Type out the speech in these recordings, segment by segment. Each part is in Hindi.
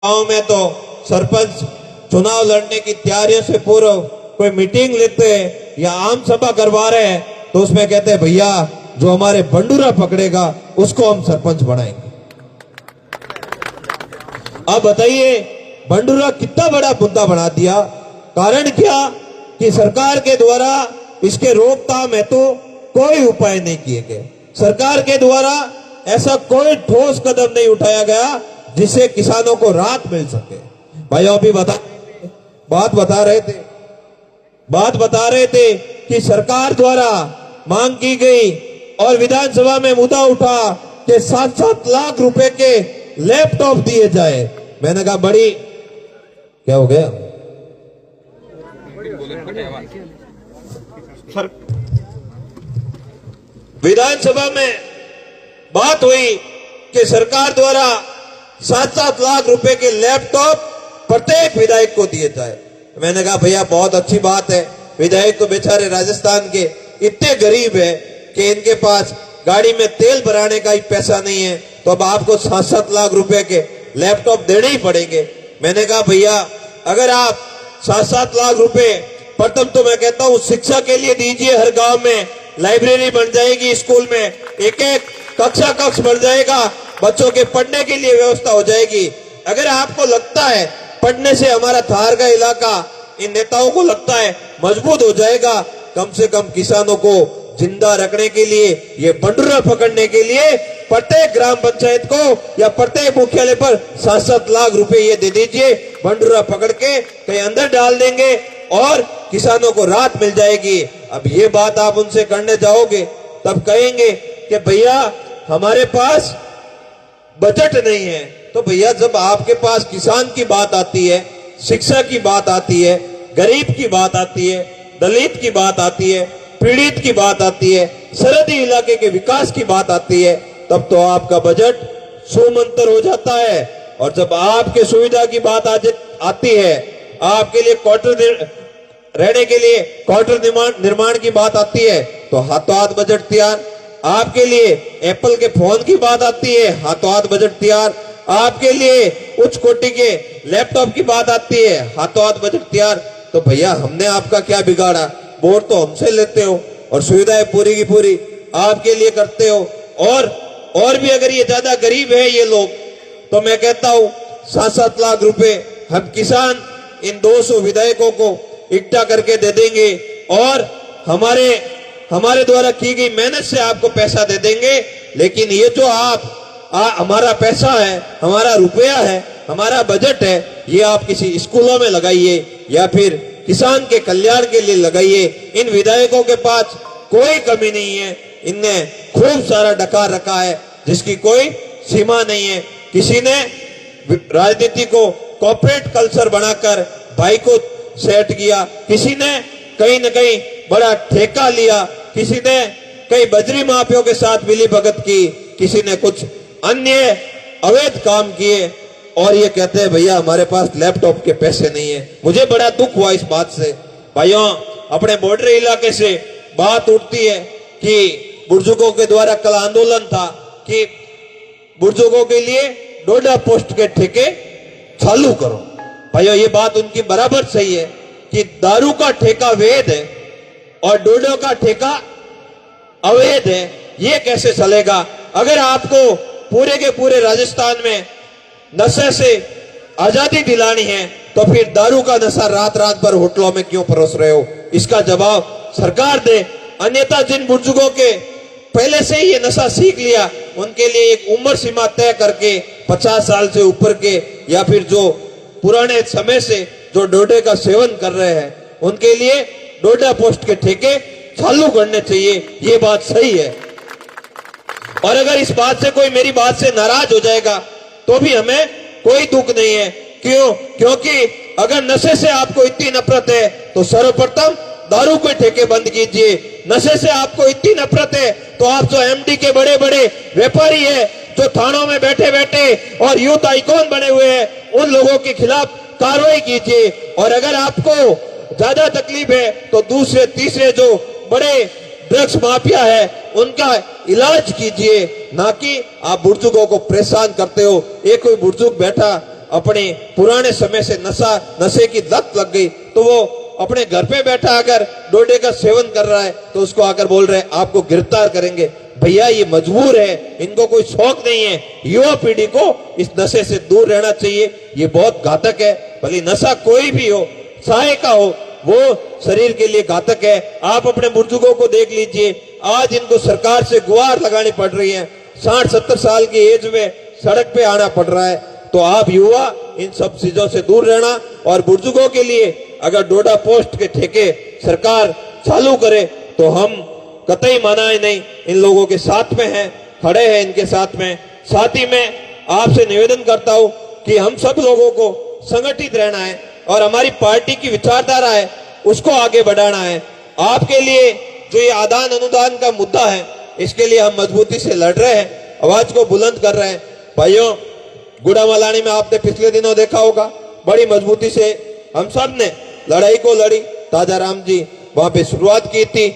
गांव में तो सरपंच चुनाव लड़ने की तैयारियों से पूर्व कोई मीटिंग लेते हैं या आम सभा करवा रहे हैं तो उसमें कहते हैं भैया जो हमारे बंडूरा पकड़ेगा उसको हम सरपंच बनाएंगे। अब बताइए बंडूरा कितना बड़ा मुद्दा बना दिया। कारण क्या कि सरकार के द्वारा इसके रोकथाम है तो कोई उपाय नहीं किए गए। सरकार के द्वारा ऐसा कोई ठोस कदम नहीं उठाया गया जिससे किसानों को राहत मिल सके। भाइयों अभी बात बता रहे थे कि सरकार द्वारा मांग की गई और विधानसभा में मुद्दा उठा कि 7-7 लाख रुपए के लैपटॉप दिए जाए। मैंने कहा बड़ी क्या हो गया विधानसभा में बात हुई कि सरकार द्वारा 7-7 लाख रुपए के लैपटॉप प्रत्येक विधायक को दिए जाए। मैंने कहा भैया बहुत अच्छी बात है, विधायक तो बेचारे राजस्थान के इतने गरीब है कि इनके पास गाड़ी में तेल भराने का ही पैसा नहीं है, तो अब आपको 7-7 लाख रुपए के लैपटॉप देने ही पड़ेंगे। मैंने कहा भैया अगर आप 7-7 लाख रुपए प्रथम तो मैं कहता हूं शिक्षा के लिए दीजिए, हर गांव में लाइब्रेरी बन जाएगी, स्कूल में एक कक्ष बन जाएगा, बच्चों के पढ़ने के लिए व्यवस्था हो जाएगी। अगर आपको लगता है पढ़ने से हमारा थार का इलाका इन नेताओं को लगता है मजबूत हो जाएगा, कम से कम किसानों को जिंदा रखने के लिए ये बंडूरा पकड़ने के लिए प्रत्येक ग्राम पंचायत को या प्रत्येक मुख्यालय पर 7-7 लाख रुपए ये दे दीजिए। बंडूरा पकड़ के कहीं अंदर डाल देंगे और किसानों को राहत मिल जाएगी। अब ये बात आप उनसे करने जाओगे तब कहेंगे कि भैया हमारे पास बजट नहीं है। तो भैया जब आपके पास किसान की बात आती है, शिक्षा की बात आती है, गरीब की बात आती है, दलित की बात आती है, पीड़ित की बात आती है, सरहदी इलाके के विकास की बात आती है, तब तो आपका बजट सुमंतर हो जाता है। और जब आपके सुविधा की बात आती है, आपके लिए रहने के लिए क्वार्टर निर्माण की बात आती है तो हाथों हाथ बजट तैयार। आपके लिए एप्पल के फोन की बात आती है, हाथों हाथ बजट तैयार। आपके लिए उच्च कोटि के लैपटॉप की बात आती है, हाथों हाथ बजट तैयार। तो भैया हमने आपका क्या बिगाड़ा? वोट तो हमसे लेते हो और सुविधाएं पूरी की पूरी आपके लिए करते हो। और भी अगर ये ज्यादा गरीब है ये लोग, तो मैं कहता हूं 7-7 लाख रुपए हम किसान इन 200 विधायकों को इकट्ठा करके दे देंगे और हमारे द्वारा की गई मेहनत से आपको पैसा दे देंगे। लेकिन ये जो हमारा पैसा है, हमारा रुपया है, हमारा बजट है, ये आप किसी स्कूलों में लगाइए या फिर किसान के कल्याण के लिए लगाइए। इन विधायकों के पास कोई कमी नहीं है, इनने खूब सारा डकार रखा है जिसकी कोई सीमा नहीं है। किसी ने राजनीति को कॉर्पोरेट कल्चर बनाकर भाई को सेट किया, किसी ने कहीं न कहीं बड़ा ठेका लिया, किसी ने कई बजरी माफियों के साथ मिली भगत की, किसी ने कुछ अन्य अवैध काम किए और ये कहते हैं भैया हमारे पास लैपटॉप के पैसे नहीं है। मुझे बड़ा दुख हुआ इस बात से। भाइयों अपने बॉर्डर इलाके से बात उठती है कि बुजुर्गों के द्वारा कल आंदोलन था कि बुजुर्गों के लिए डोडा पोस्ट के ठेके चालू करो। भाइयों ये बात उनकी बराबर सही है कि दारू का ठेका वैध है और डोडो का ठेका अवैध है। ये कैसे चलेगा? अगर आपको पूरे के पूरे राजस्थान में नशे से आजादी दिलानी है तो फिर दारू का नशा रात भर होटलों में क्यों परोस रहे हो? इसका जवाब सरकार दे। अन्यथा जिन बुजुर्गों के पहले से ही ये नशा सीख लिया उनके लिए एक उम्र सीमा तय करके 50 साल से ऊपर के या फिर जो पुराने समय से जो डोडे का सेवन कर रहे हैं उनके लिए डोडा पोस्ट के ठेके चालू करने चाहिए। ये बात सही है। और अगर इस बात से कोई मेरी बात से नाराज हो जाएगा तो भी हमें कोई दुख नहीं है। क्यों? क्योंकि अगर नशे से आपको इतनी नफरत है तो सर्वप्रथम दारू के ठेके बंद कीजिए। नशे से आपको इतनी नफरत है तो आप जो एमडी के बड़े बड़े व्यापारी है जो थानों में बैठे बैठे और यूथ आइकॉन बने हुए हैं उन लोगों के खिलाफ कार्रवाई कीजिए। और अगर आपको ज्यादा तकलीफ है तो दूसरे तीसरे जो बड़े ड्रग्स माफिया है उनका इलाज कीजिए, ना कि आप बुजुर्गों को परेशान करते हो। एक कोई बुजुर्ग बैठा अपने पुराने समय से नशे की लत लग गई, तो वो अपने घर पे बैठा अगर डोडे का सेवन कर रहा है तो उसको आकर बोल रहे हैं आपको गिरफ्तार करेंगे। भैया ये मजबूर है, इनको कोई शौक नहीं है। युवा पीढ़ी को इस नशे से दूर रहना चाहिए, ये बहुत घातक है। भले नशा कोई भी हो, चाहे का हो, वो शरीर के लिए घातक है। आप अपने बुजुर्गों को देख लीजिए, आज इनको सरकार से गुहार लगानी पड़ रही है, 60-70 साल की एज में सड़क पे आना पड़ रहा है। तो आप युवा इन सब चीजों से दूर रहना, और बुजुर्गों के लिए अगर डोडा पोस्ट के ठेके सरकार चालू करे तो हम कतई मनाए नहीं, इन लोगों के साथ में हैं, खड़े हैं इनके साथ में। साथ ही में आपसे निवेदन करता हूं कि हम सब लोगों को संगठित रहना है और हमारी पार्टी की विचारधारा है उसको आगे बढ़ाना है। आपके लिए जो ये आदान अनुदान का मुद्दा है, इसके लिए हम मजबूती से लड़ रहे हैं, आवाज को बुलंद कर रहे हैं। भाइयों, गुड़ामलानी में आपने पिछले दिनों देखा होगा, बड़ी मजबूती से हम सब ने लड़ाई को लड़ी। ताजाराम जी वहां पे शुरुआत की थी,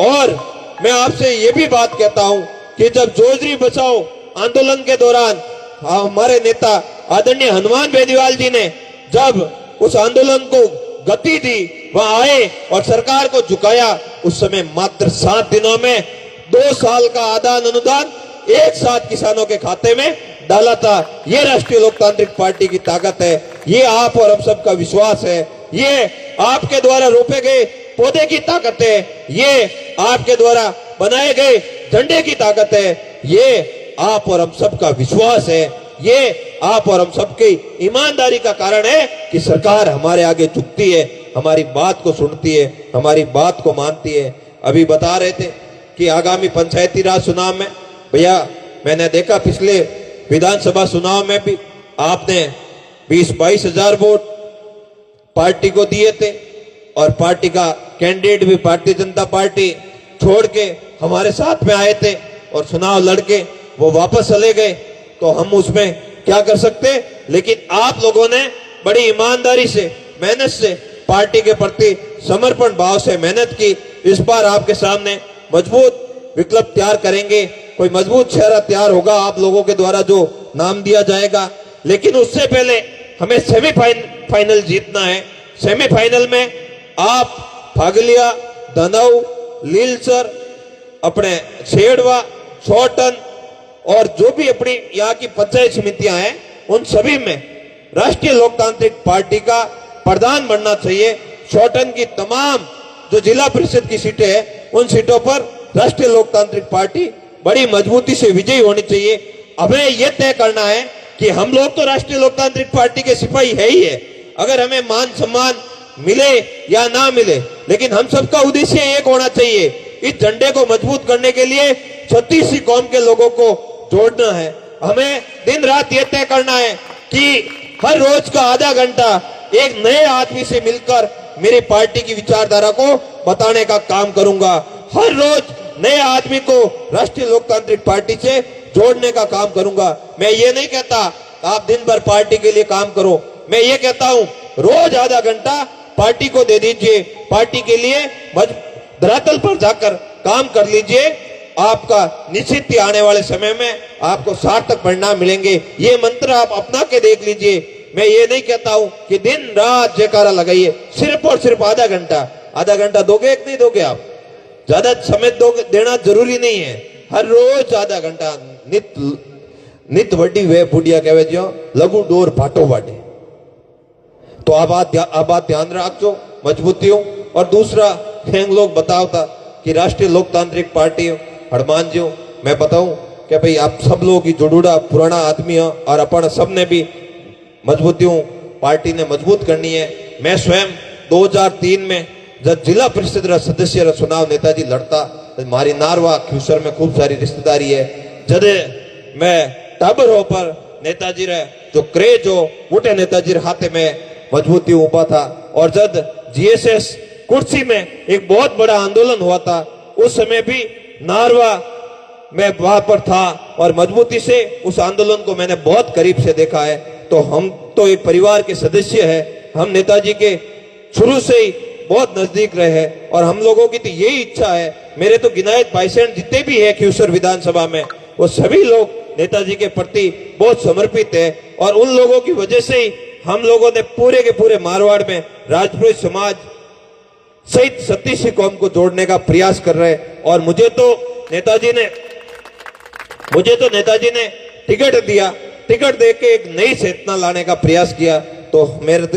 और मैं आपसे ये भी बात कहता हूं कि जब जोजरी बचाओ आंदोलन के दौरान हमारे नेता आदरणीय हनुमान बेनीवाल जी ने जब उस आंदोलन को गति दी, वहां आए और सरकार को झुकाया, उस समय मात्र 7 दिनों में 2 साल का आदान अनुदान एक साथ किसानों के खाते में डाला था। ये राष्ट्रीय लोकतांत्रिक पार्टी की ताकत है, ये आप और हम सबका विश्वास है, ये आपके द्वारा रोपे गए पौधे की ताकत है, ये आपके द्वारा बनाए गए झंडे की ताकत है, ये आप और हम सबका विश्वास है, ये आप और हम सबकी ईमानदारी का कारण है कि सरकार हमारे आगे झुकती है, हमारी बात को सुनती है, हमारी बात को मानती है। अभी बता रहे थे कि आगामी पंचायती राज चुनाव में, भैया मैंने देखा पिछले विधानसभा चुनाव में भी आपने 20-22 हजार वोट पार्टी को दिए थे, और पार्टी का कैंडिडेट भी भारतीय जनता पार्टी छोड़ के हमारे साथ में आए थे और चुनाव लड़के वो वापस चले गए। तो हम उसमें क्या कर सकते, लेकिन आप लोगों ने बड़ी ईमानदारी से, मेहनत से, पार्टी के प्रति समर्पण भाव से मेहनत की। इस बार आपके सामने मजबूत विकल्प तैयार करेंगे, कोई मजबूत चेहरा तैयार होगा आप लोगों के द्वारा जो नाम दिया जाएगा। लेकिन उससे पहले हमें सेमीफाइनल जीतना है। सेमीफाइनल में आप फागलिया, धनऊ, लीलसर, अपने छेड़वा, छोटन और जो भी अपनी यहाँ की पंचायत समितियां हैं, उन सभी में राष्ट्रीय लोकतांत्रिक पार्टी का प्रधान बनना चाहिए। छोटन की तमाम जो जिला परिषद की सीटें हैं, उन सीटों पर राष्ट्रीय लोकतांत्रिक पार्टी बड़ी मजबूती से विजयी होनी चाहिए। हमें यह तय करना है कि हम लोग तो राष्ट्रीय लोकतांत्रिक पार्टी के सिपाही है ही है, अगर हमें मान सम्मान मिले या ना मिले, लेकिन हम सबका उद्देश्य एक होना चाहिए, इस झंडे को मजबूत करने के लिए 36 कौम के लोगों को जोड़ना है। हमें दिन रात ये तय करना है कि हर रोज का आधा घंटा एक नए आदमी से मिलकर मेरी पार्टी की विचारधारा को बताने का काम करूंगा। हर रोज नए आदमी को राष्ट्रीय लोकतांत्रिक पार्टी से जोड़ने का काम करूंगा। मैं ये नहीं कहता आप दिन भर पार्टी के लिए काम करो, मैं ये कहता हूं रोज आधा घंटा पार्टी को दे दीजिए, पार्टी के लिए धरातल पर जाकर काम कर लीजिए। आपका निश्चित ही आने वाले समय में आपको सार्थक परिणाम मिलेंगे। ये मंत्र आप अपना के देख लीजिए। मैं ये नहीं कहता हूं कि दिन रात जयकारा लगाइए, सिर्फ और सिर्फ आधा घंटा दोगे, एक नहीं दोगे आप, ज्यादा समय दोगे देना जरूरी नहीं है। हर रोज आधा घंटा नित वड्डी वे बुढ़िया कहवे जो लघु डोर भाटो वाटे। तो आप बात ध्यान रखो, मजबूती हो। और दूसरा फेंग लोग बताओ कि राष्ट्रीय लोकतांत्रिक पार्टी हनुमान जी, मैं बताऊं कि भाई आप सब लोग की जुड़ूड़ा पुराना आदमी हो और अपन सबने भी मजबूती पार्टी ने मजबूत करनी है। मैं स्वयं 2003 में जब जिला परिषद सदस्य चुनाव नेताजी लड़ता, मारी नारवा ख्यूसर में खूब सारी रिश्तेदारी है। जद मैं टाबर हो पर नेताजी रे जो क्रेज हो मोटे नेताजी रे हाथे में मजबूती ऊपा था। और जब जीएसएस कुर्सी में एक बहुत बड़ा आंदोलन हुआ था, उस समय भी नारवा मैं वहां पर था और मजबूती से उस आंदोलन को मैंने बहुत करीब से देखा है। तो हम तो एक परिवार के सदस्य हैं, हम नेताजी के शुरू से ही बहुत नजदीक रहे हैं और हम लोगों की तो यही इच्छा है। मेरे तो गिनायत भाईसैन जितने भी है ख्यूसर विधानसभा में, वो सभी लोग नेताजी के प्रति बहुत समर्पित है और उन लोगों की वजह से ही हम लोगों ने पूरे के पूरे मारवाड़ में राजपूत समाज सहित 36 कौम को जोड़ने का प्रयास कर रहे हैं। और मुझे तो नेताजी ने टिकट दिया, टिकट देके एक नई चेतना लाने का प्रयास किया। तो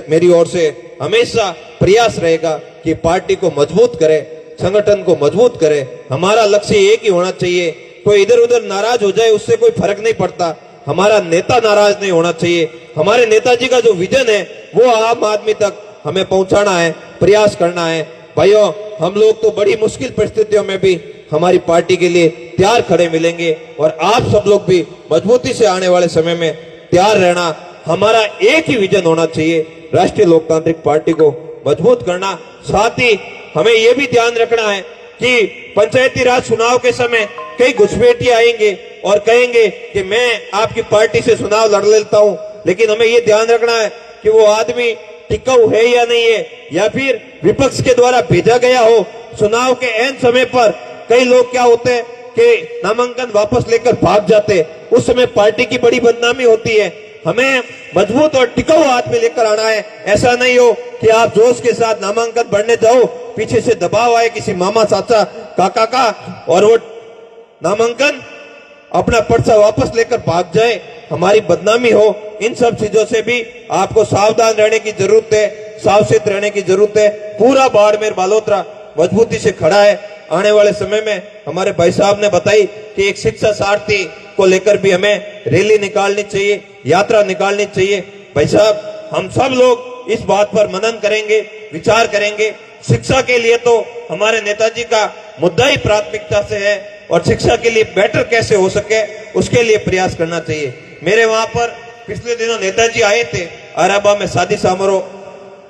मेरी ओर से हमेशा प्रयास रहेगा कि पार्टी को मजबूत करे, संगठन को मजबूत करे। हमारा लक्ष्य एक ही होना चाहिए, कोई इधर उधर नाराज हो जाए उससे कोई फर्क नहीं पड़ता, हमारा नेता नाराज नहीं होना चाहिए। हमारे नेताजी का जो विजन है वो आम आदमी तक हमें पहुंचाना है, प्रयास करना है। भाइयों, हम लोग तो बड़ी मुश्किल परिस्थितियों में भी हमारी पार्टी के लिए तैयार खड़े मिलेंगे और आप सब लोग भी मजबूती से आने वाले समय में तैयार रहना। हमारा एक ही विजन होना चाहिए, राष्ट्रीय लोकतांत्रिक पार्टी को मजबूत करना। साथ ही हमें यह भी ध्यान रखना है कि पंचायती राज चुनाव के समय कई घुसपैठिए आएंगे और कहेंगे कि मैं आपकी पार्टी से चुनाव लड़ लेता हूं, लेकिन हमें यह ध्यान रखना है कि वो आदमी टिकाऊ है या नहीं है, या फिर विपक्ष के द्वारा भेजा गया हो। चुनाव के ऐन समय पर कई लोग क्या होते हैं कि नामांकन वापस लेकर भाग जाते, उस समय पार्टी की बड़ी बदनामी होती है। हमें मजबूत और टिकाऊ आदमी लेकर आना है। ऐसा नहीं हो कि आप जोश के साथ नामांकन भरने जाओ, पीछे से दबाव आए किसी मामा चाचा काका का और वो नामांकन अपना पर्चा वापस लेकर भाग जाए, हमारी बदनामी हो। इन सब चीजों से भी आपको सावधान रहने की जरूरत है, सावचेत रहने की जरूरत है। पूरा बाड़मेर बालोतरा मजबूती से खड़ा है। आने वाले समय में हमारे भाई साहब ने बताई कि एक शिक्षा सारथी को लेकर भी हमें रैली निकालनी चाहिए, यात्रा निकालनी चाहिए। भाई साहब, हम सब लोग इस बात पर मनन करेंगे, विचार करेंगे। शिक्षा के लिए तो हमारे नेताजी का मुद्दा ही प्राथमिकता से है और शिक्षा के लिए बेटर कैसे हो सके उसके लिए प्रयास करना चाहिए। मेरे वहां पर पिछले दिनों नेताजी आए थे आराबा में शादी समारोह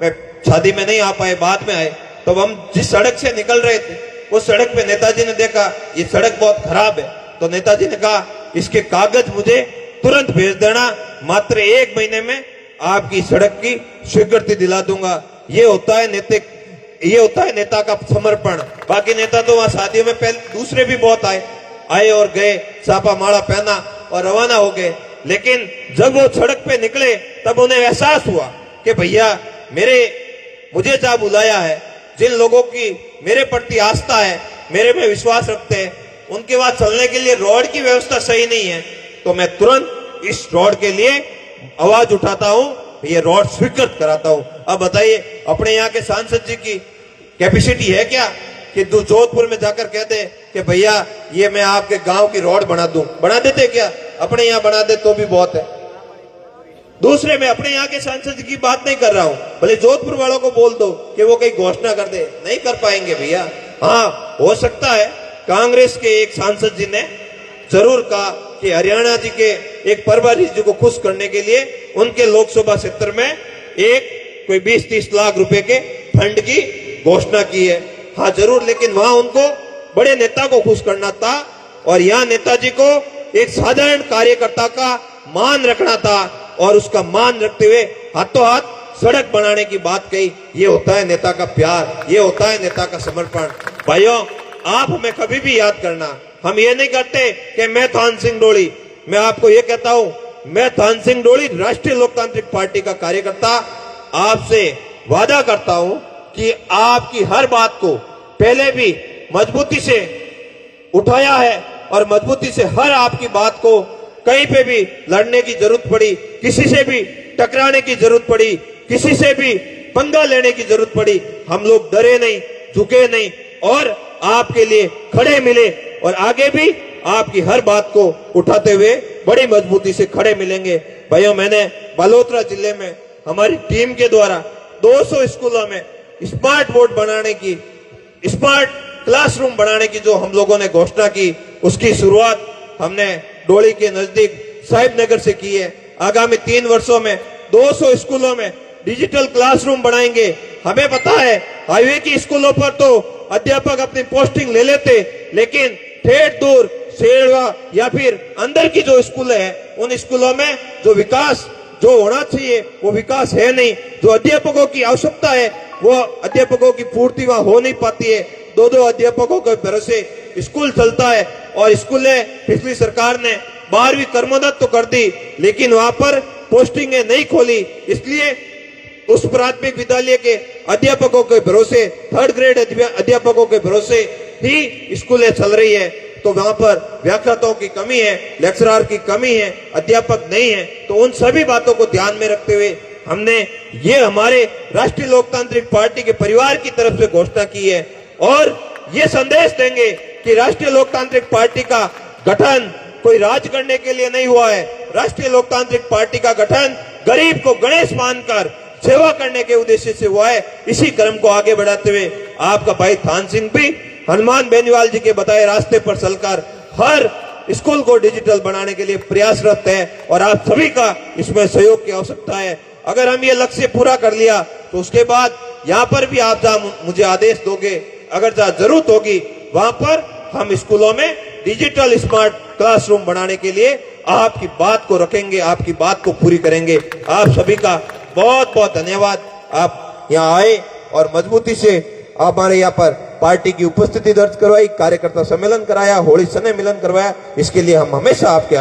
में, शादी में नहीं आ पाए, बाद में आए। तो हम जिस सड़क से निकल रहे थे उस सड़क पे नेताजी ने देखा ये सड़क बहुत खराब है, तो नेताजी ने कहा इसके कागज मुझे तुरंत भेज देना, मात्र 1 महीने में आपकी सड़क की स्वीकृति दिला दूंगा। ये होता है नेता का समर्पण। बाकी नेता तो वहां शादियों में पहले दूसरे भी बहुत आए और गए, छापा माला पहना और रवाना हो गए। लेकिन जब वो सड़क पे निकले तब उन्हें एहसास हुआ कि भैया मुझे जहां बुलाया है, जिन लोगों की मेरे प्रति आस्था है, मेरे में विश्वास रखते हैं, उनके बाद चलने के लिए रोड की व्यवस्था सही नहीं है, तो मैं तुरंत इस रोड के लिए आवाज उठाता हूं, ये रोड स्वीकृत कराता हूं। अब बताइए, अपने यहाँ के सांसद जी की कैपेसिटी है क्या कि जोधपुर में जाकर कहते कि भैया ये मैं आपके गांव की रोड बना दूं? बना देते क्या? अपने यहाँ बना दे तो भी बहुत है। दूसरे में अपने यहाँ के सांसद की बात नहीं कर रहा हूं, भले जोधपुर वालों को बोल दो कि वो कहीं घोषणा कर दे, नहीं कर पाएंगे भैया। हाँ, हो सकता है कांग्रेस के एक सांसद जी ने जरूर कहा कि हरियाणा जी के एक परवारी जी को खुश करने के लिए उनके लोकसभा क्षेत्र में एक कोई 20-30 लाख रुपए के फंड की घोषणा की है। हाँ जरूर, लेकिन वहां उनको बड़े नेता को खुश करना था और यहाँ नेताजी को एक साधारण कार्यकर्ता का मान रखना था और उसका मान रखते हुए हाथों हाथ सड़क बनाने की बात कही। ये होता है नेता का प्यार, ये होता है नेता का समर्पण। भाइयों, आप हमें कभी भी याद करना, हम ये नहीं कहते कि मैं थान सिंह डोली, मैं आपको ये कहता हूं, मैं थान सिंह डोली राष्ट्रीय लोकतांत्रिक पार्टी का कार्यकर्ता आपसे वादा करता हूं कि आपकी हर बात को पहले भी मजबूती से उठाया है और मजबूती से हर आपकी बात को कहीं पे भी लड़ने की जरूरत पड़ी, किसी से भी टकराने की जरूरत पड़ी, किसी से भी पंगा लेने की जरूरत पड़ी, हम लोग डरे नहीं, झुके नहीं और आपके लिए खड़े मिले और आगे भी आपकी हर बात को उठाते हुए बड़ी मजबूती से खड़े मिलेंगे। भाइयों, मैंने बालोतरा जिले में हमारी टीम के द्वारा 200 स्कूलों में स्मार्ट बोर्ड बनाने की, स्मार्ट क्लासरूम बनाने की जो हम लोगों ने घोषणा की, उसकी शुरुआत हमने डोली के नजदीक साहिब नगर से की है। आगामी 3 वर्षों में 200 स्कूलों में डिजिटल क्लासरूम बनाएंगे। हमें पता है हाईवे की स्कूलों पर तो अध्यापक अपनी पोस्टिंग ले लेते, लेकिन ठेठ दूर सेड़वा या फिर अंदर की जो स्कूल है, उन स्कूलों में जो विकास जो होना चाहिए वो विकास है नहीं। जो अध्यापकों की आवश्यकता है वो अध्यापकों की पूर्ति वहां हो नहीं पाती है। 2-2 अध्यापकों के भरोसे स्कूल चलता है और स्कूलें पिछली सरकार ने 12वीं क्रमोन्नत तो कर दी, लेकिन वहां पर पोस्टिंगें नहीं खोली, इसलिए उस प्राथमिक विद्यालय के अध्यापकों के भरोसे, थर्ड ग्रेड अध्यापकों के भरोसे ही स्कूलें चल रही है। तो वहां पर व्याख्याताओं की कमी है, लेक्चरर की कमी है, अध्यापक नहीं है। तो उन सभी बातों को ध्यान में रखते हुए हमने ये हमारे राष्ट्रीय लोकतांत्रिक पार्टी के परिवार की तरफ से घोषणा की है और ये संदेश देंगे कि राष्ट्रीय लोकतांत्रिक पार्टी का गठन कोई राज करने के लिए नहीं हुआ है। राष्ट्रीय लोकतांत्रिक पार्टी का गठन गरीब को गणेश मानकर सेवा करने के उद्देश्य से हुआ है। इसी क्रम को आगे बढ़ाते हुए आपका भाई थान सिंह भी हनुमान बेनीवाल जी के बताए रास्ते पर चलकर हर स्कूल को डिजिटल बनाने के लिए प्रयासरत है और आप सभी का इसमें सहयोग की आवश्यकता है। अगर हम ये लक्ष्य पूरा कर लिया तो उसके बाद यहाँ पर भी आप जहाँ मुझे आदेश दोगे, अगर जहाँ जरूरत होगी वहां पर हम स्कूलों में डिजिटल स्मार्ट क्लासरूम बनाने के लिए आपकी बात को रखेंगे, आपकी बात को पूरी करेंगे। आप सभी का बहुत बहुत धन्यवाद। आप यहाँ आए और मजबूती से हमारे यहाँ पर पार्टी की उपस्थिति दर्ज करवाई, कार्यकर्ता सम्मेलन कराया, होली सने मिलन करवाया, इसके लिए हम हमेशा आपके